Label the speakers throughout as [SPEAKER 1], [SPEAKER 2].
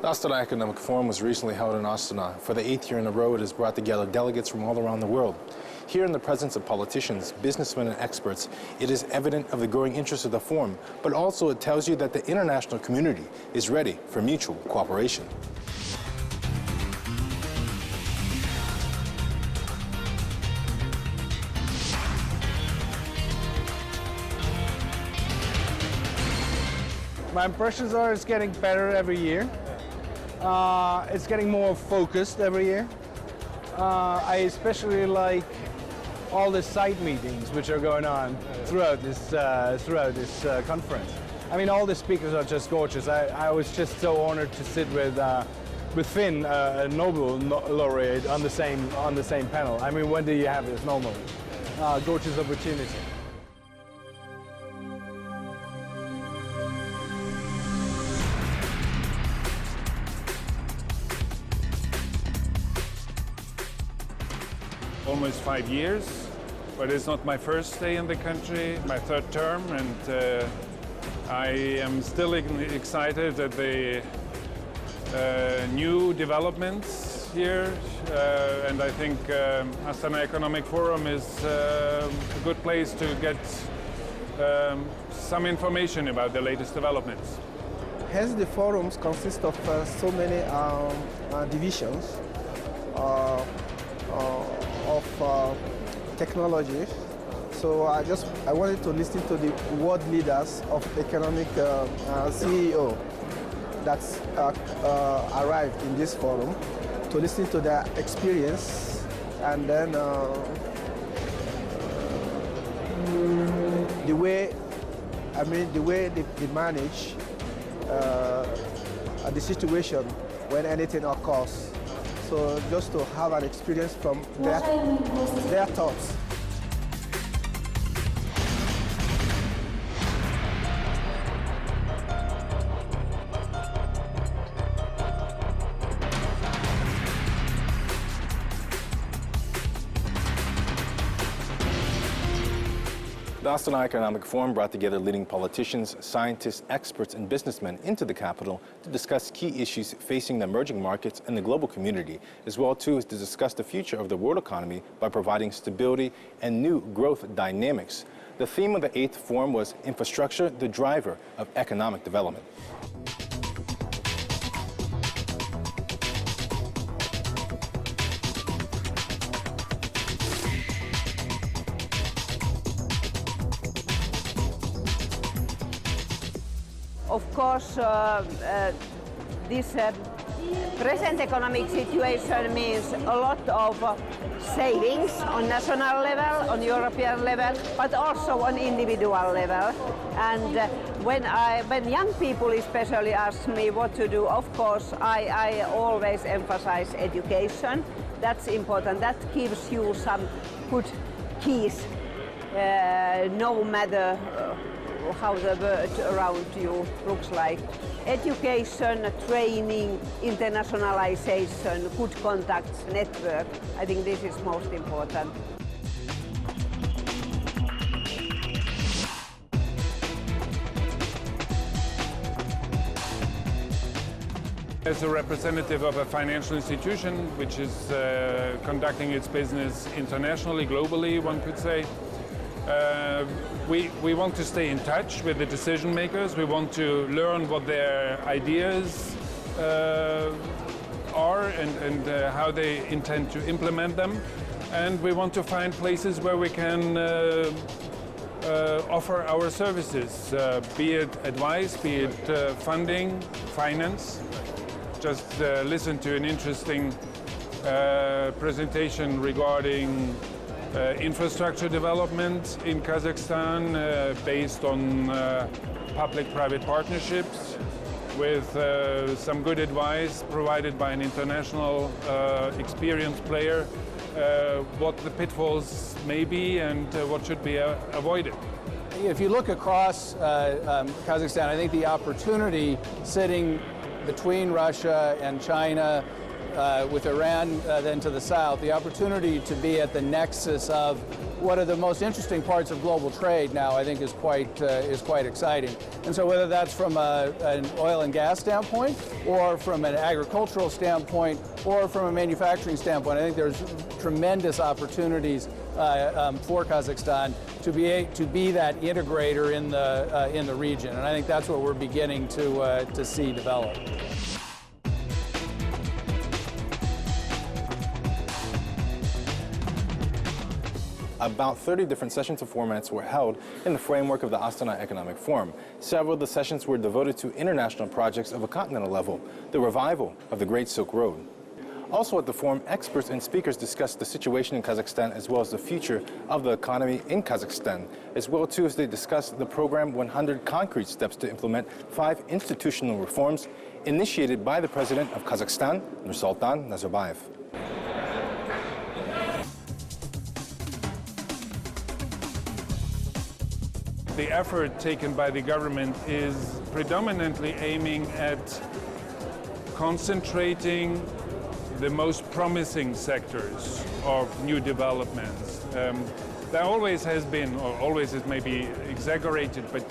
[SPEAKER 1] The Astana Economic Forum was recently held in Astana. For the 8th year in a row, it has brought together delegates from all around the world. Here, in the presence of politicians, businessmen, and experts, it is evident of the growing interest of the forum, but also it tells you that the international community is ready for mutual cooperation.
[SPEAKER 2] My impressions are it's getting better every year. It's getting more focused every year. I especially like all the side meetings which are going on throughout this conference. I mean, all the speakers are just gorgeous. I was just so honored to sit with Finn, a Nobel laureate, on the same panel. I mean, when do you have this normally? Gorgeous opportunity.
[SPEAKER 3] Almost 5 years, but it's not my first day in the country, my third term, and I am still excited at the new developments here, and I think Astana Economic Forum is a good place to get some information about the latest developments.
[SPEAKER 4] As the forums consist of so many divisions of technology, so I wanted to listen to the world leaders of economic CEO that's arrived in this forum, to listen to their experience, and then the way they manage the situation when anything occurs. So just to have an experience from their thoughts.
[SPEAKER 1] The Astana Economic Forum brought together leading politicians, scientists, experts, and businessmen into the capital to discuss key issues facing the emerging markets and the global community, as well too as to discuss the future of the world economy by providing stability and new growth dynamics. The theme of the 8th Forum was Infrastructure, the Driver of Economic Development.
[SPEAKER 5] Of course, this present economic situation means a lot of savings on national level, on European level, but also on individual level. And when young people especially ask me what to do, of course, I always emphasize education. That's important. That gives you some good keys, no matter how the world around you looks like. Education, training, internationalization, good contacts, network. I think this is most important.
[SPEAKER 3] As a representative of a financial institution which is conducting its business internationally, globally, one could say, we want to stay in touch with the decision makers. We want to learn what their ideas are and how they intend to implement them. And we want to find places where we can offer our services, be it advice, be it funding, finance. Just listen to an interesting presentation regarding infrastructure development in Kazakhstan based on public-private partnerships with some good advice provided by an international experienced player, what the pitfalls may be and what should be avoided.
[SPEAKER 2] If you look across Kazakhstan, I think the opportunity sitting between Russia and China
[SPEAKER 6] with Iran then to the south, the opportunity to be at the nexus of what are the most interesting parts of global trade now, I think, is quite exciting. And so whether that's from an oil and gas standpoint, or from an agricultural standpoint, or from a manufacturing standpoint, I think there's tremendous opportunities for Kazakhstan to be that integrator in the region, and I think that's what we're beginning to see develop.
[SPEAKER 1] About 30 different sessions of formats were held in the framework of the Astana Economic Forum. Several of the sessions were devoted to international projects of a continental level, the revival of the Great Silk Road. Also at the forum, experts and speakers discussed the situation in Kazakhstan as well as the future of the economy in Kazakhstan, as well too as they discussed the program 100 concrete steps to implement 5 institutional reforms initiated by the President of Kazakhstan, Nursultan Nazarbayev.
[SPEAKER 3] The effort taken by the government is predominantly aiming at concentrating the most promising sectors of new developments. There always has been, or always is maybe exaggerated, but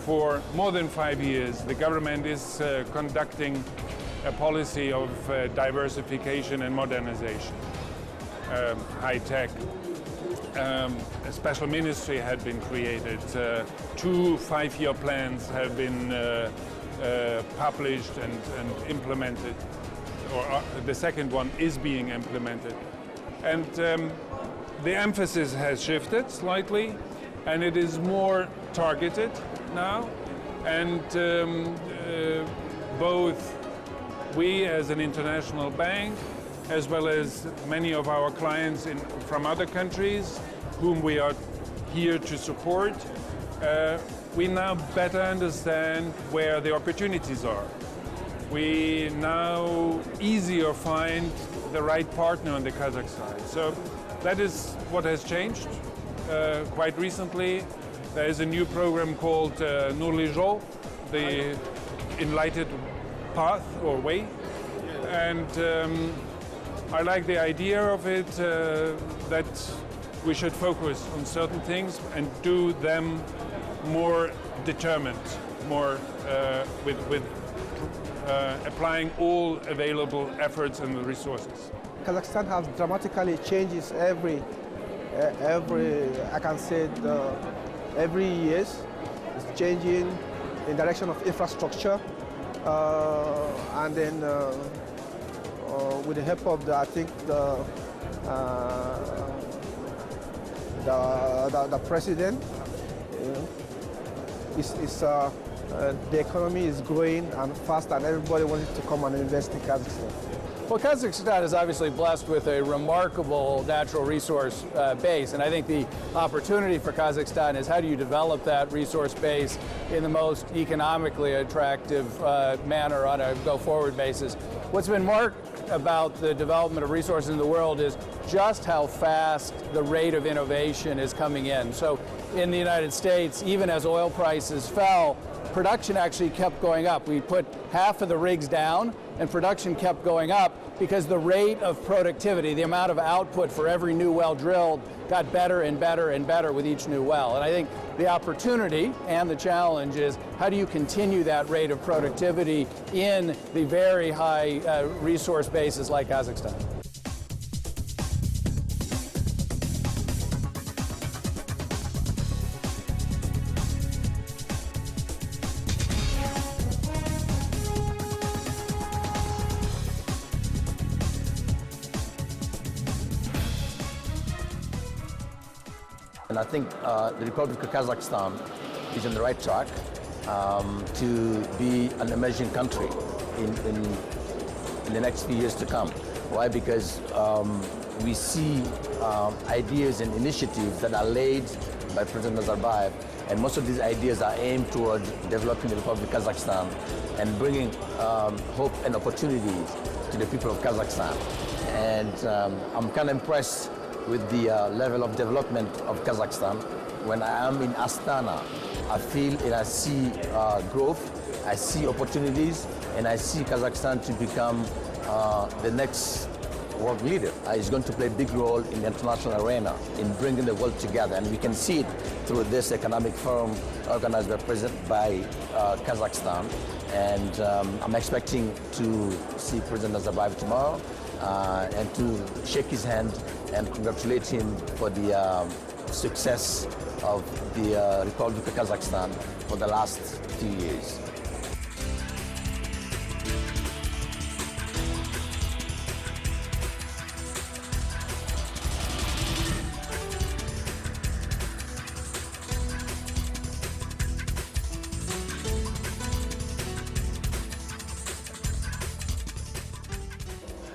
[SPEAKER 3] for more than 5 years, the government is conducting a policy of diversification and modernization, high tech. A special ministry had been created. 2 5-year plans have been published and implemented, or the second one is being implemented. And the emphasis has shifted slightly, and it is more targeted now. And both we as an international bank, as well as many of our clients from other countries whom we are here to support, we now better understand where the opportunities are. We now easier find the right partner on the Kazakh side. So that is what has changed quite recently. There is a new program called Nurli Jol, the enlightened path or way. And I like the idea of it, that we should focus on certain things and do them more determined, more with applying all available efforts and resources.
[SPEAKER 4] Kazakhstan has dramatically changes every I can say every years. It's changing in direction of infrastructure, and then with the help of I think the president, the economy is growing and fast, and everybody wants to come and invest in Kazakhstan.
[SPEAKER 6] Well, Kazakhstan is obviously blessed with a remarkable natural resource base, and I think the opportunity for Kazakhstan is how do you develop that resource base in the most economically attractive manner on a go-forward basis. What's been marked about the development of resources in the world is just how fast the rate of innovation is coming in. So in the United States, even as oil prices fell, production actually kept going up. We put half of the rigs down and production kept going up because the rate of productivity, the amount of output for every new well drilled, got better and better and better with each new well. And I think the opportunity and the challenge is how do you continue that rate of productivity in the very high resource bases like Kazakhstan?
[SPEAKER 7] And I think the Republic of Kazakhstan is on the right track to be an emerging country in the next few years to come. Why? Because we see ideas and initiatives that are laid by President Nazarbayev, and most of these ideas are aimed toward developing the Republic of Kazakhstan and bringing hope and opportunities to the people of Kazakhstan. And I'm kind of impressed with the level of development of Kazakhstan. When I am in Astana, I feel and I see growth, I see opportunities, and I see Kazakhstan to become the next world leader. He's going to play a big role in the international arena in bringing the world together, and we can see it through this economic forum organized by Kazakhstan. And I'm expecting to see President Nazarbayev tomorrow and to shake his hand and congratulate him for the success of the Republic of Kazakhstan for the last few years.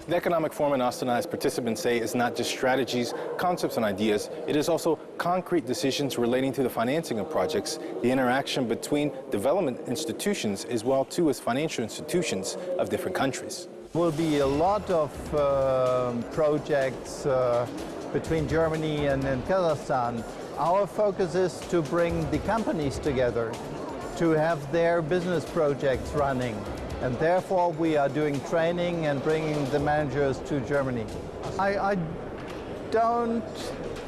[SPEAKER 1] The Economic Forum in Astana, as participants say, is not just strategies, concepts, and ideas. It is also concrete decisions relating to the financing of projects, the interaction between development institutions as well too as financial institutions of different countries.
[SPEAKER 8] There will be a lot of projects between Germany and Kazakhstan. Our focus is to bring the companies together, to have their business projects running. And therefore, we are doing training and bringing the managers to Germany. I don't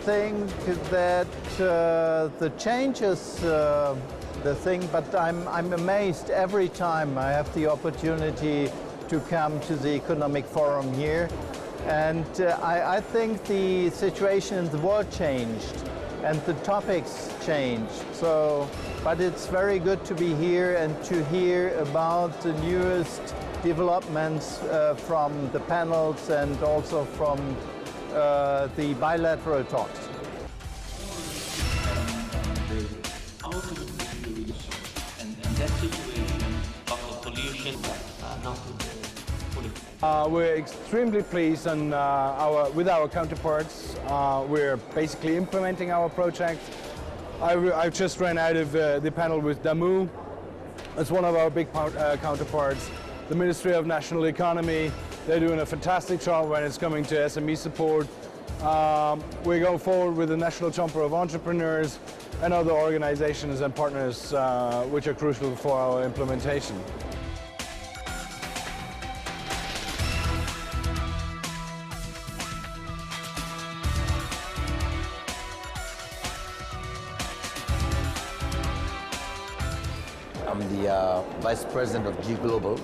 [SPEAKER 8] think that the change is the thing, but I'm amazed every time I have the opportunity to come to the Economic Forum here. And I think the situation in the world changed and the topics changed. But it's very good to be here and to hear about the newest developments from the panels and also from the bilateral talks.
[SPEAKER 9] How to reach and that situation of the pollution not fully.
[SPEAKER 2] We're extremely pleased and with our counterparts. We're basically implementing our project. I just ran out of the panel with Damu. It's one of our big counterparts. The Ministry of National Economy, they're doing a fantastic job when it's coming to SME support. We're going forward with the National Chamber of Entrepreneurs and other organizations and partners which are crucial for our implementation.
[SPEAKER 7] I'm the Vice President of G Global,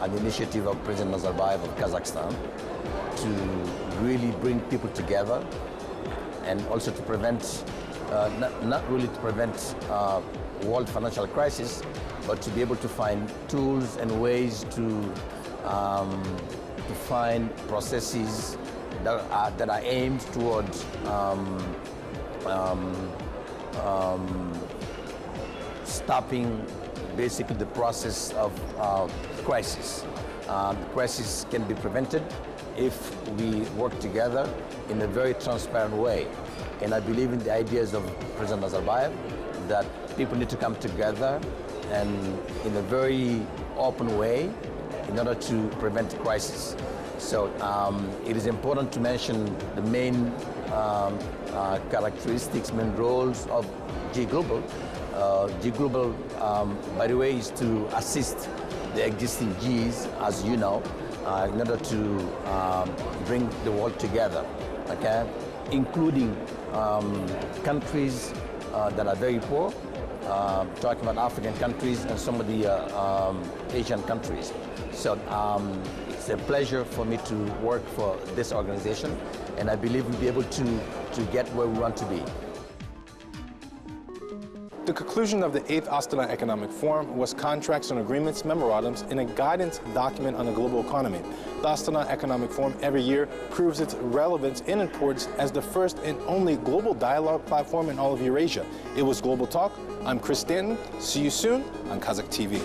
[SPEAKER 7] an initiative of President Nazarbayev of Kazakhstan to really bring people together and also to prevent, not really to prevent world financial crisis, but to be able to find tools and ways to find processes that are aimed towards stopping basically the process of crisis. The crisis can be prevented if we work together in a very transparent way. And I believe in the ideas of President Nazarbayev that people need to come together and in a very open way in order to prevent crisis. So it is important to mention the main characteristics, main roles of G Global. G Global, by the way, is to assist the existing Gs, as you know, in order to bring the world together, okay? Including countries that are very poor, talking about African countries and some of the Asian countries. So it's a pleasure for me to work for this organization, and I believe we'll be able to get where we want to be.
[SPEAKER 1] The conclusion of the 8th Astana Economic Forum was contracts and agreements, memorandums, and a guidance document on the global economy. The Astana Economic Forum every year proves its relevance and importance as the first and only global dialogue platform in all of Eurasia. It was Global Talk. I'm Chris Stanton. See you soon on Kazakh TV.